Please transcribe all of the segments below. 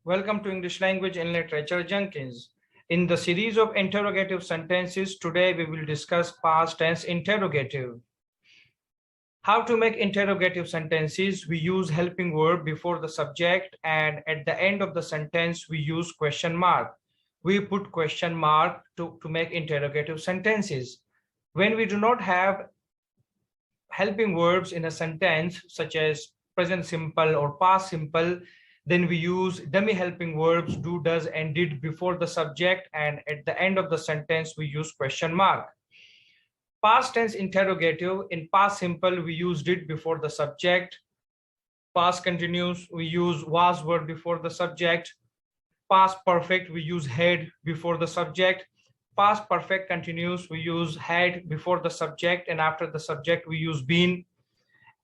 Welcome to English Language and Literature Jenkins. In the series of interrogative sentences, today we will discuss past tense interrogative. How to make interrogative sentences? We use helping verb before the subject, and at the end of the sentence, we use question mark. We put question mark to make interrogative sentences. When we do not have helping verbs in a sentence, such as present simple or past simple, then we use dummy helping verbs do, does, and did before the subject, and at the end of the sentence we use question mark. Past tense interrogative, in past simple we use did before the subject. Past continuous we use was verb before the subject. Past perfect we use had before the subject. Past perfect continuous we use had before the subject, and after the subject we use been.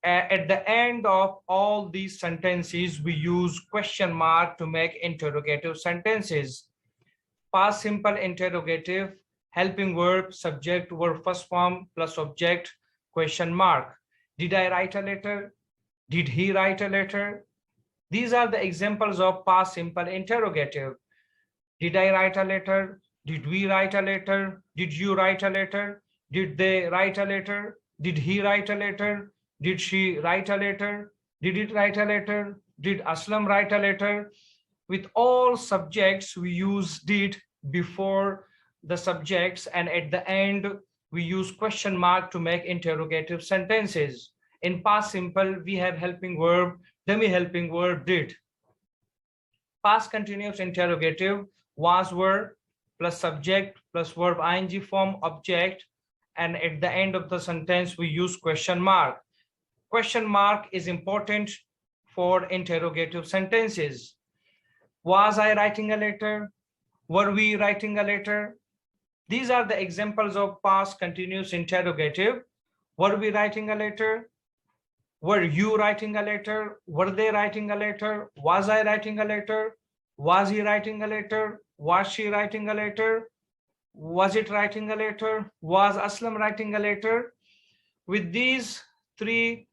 At the end of all these sentences, we use question mark to make interrogative sentences. Past simple interrogative, helping verb, subject, verb first form plus object, question mark. Did I write a letter? Did he write a letter? These are the examples of past simple interrogative. Did I write a letter? Did we write a letter? Did you write a letter? Did they write a letter? Did he write a letter? Did she write a letter? Did it write a letter? Did Aslam write a letter? With all subjects, we use did before the subjects, and at the end, we use question mark to make interrogative sentences. In past simple, we have helping verb, dummy helping verb did. Past continuous interrogative, was verb plus subject plus verb ing form object, and at the end of the sentence, we use question mark. Question mark is important for interrogative sentences. Was I writing a letter? Were we writing a letter? These are the examples of past continuous interrogative. Were we writing a letter? Were you writing a letter? Were they writing a letter? Was I writing a letter? Was he writing a letter? Was she writing a letter? Was it writing a letter? Was Aslam writing a letter? With these three,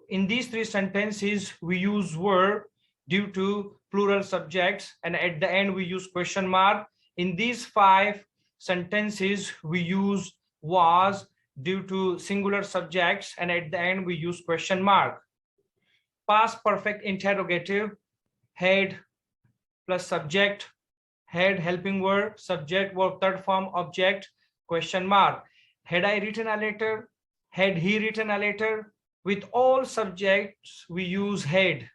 in these three sentences, we use verb due to plural subjects, and at the end we use question mark. In these 5 sentences, we use was due to singular subjects, and at the end we use question mark. Past perfect interrogative, had plus subject, had helping verb, subject verb third form object, question mark. Had I written a letter? Had he written a letter? With all subjects, we use had.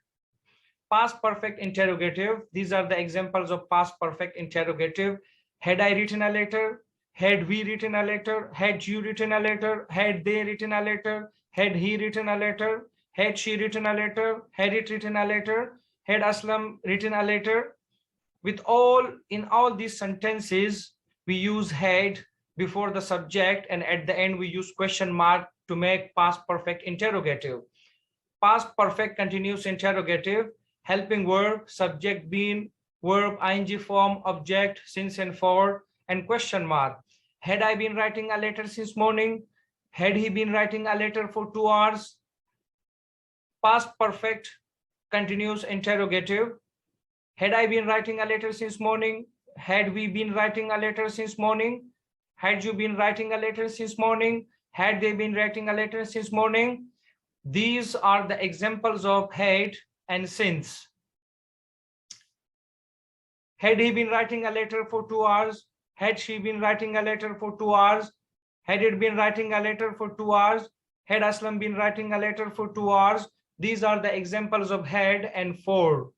Past perfect interrogative, these are the examples of past perfect interrogative. Had I written a letter? Had we written a letter? Had you written a letter? Had they written a letter? Had he written a letter? Had she written a letter? Had it written a letter? Had Aslam written a letter? In all these sentences, we use had before the subject, and at the end we use question mark to make past perfect interrogative. Past perfect continuous interrogative, helping verb, subject been, verb ing form, object since and for, and question mark. Had I been writing a letter since morning? Had he been writing a letter for 2 hours? Past perfect continuous interrogative, had I been writing a letter since morning? Had we been writing a letter since morning? Had you been writing a letter since morning? Had they been writing a letter since morning? These are the examples of had and since. Had he been writing a letter for 2 hours? Had she been writing a letter for 2 hours? Had it been writing a letter for 2 hours? Had Aslam been writing a letter for 2 hours? These are the examples of had and for.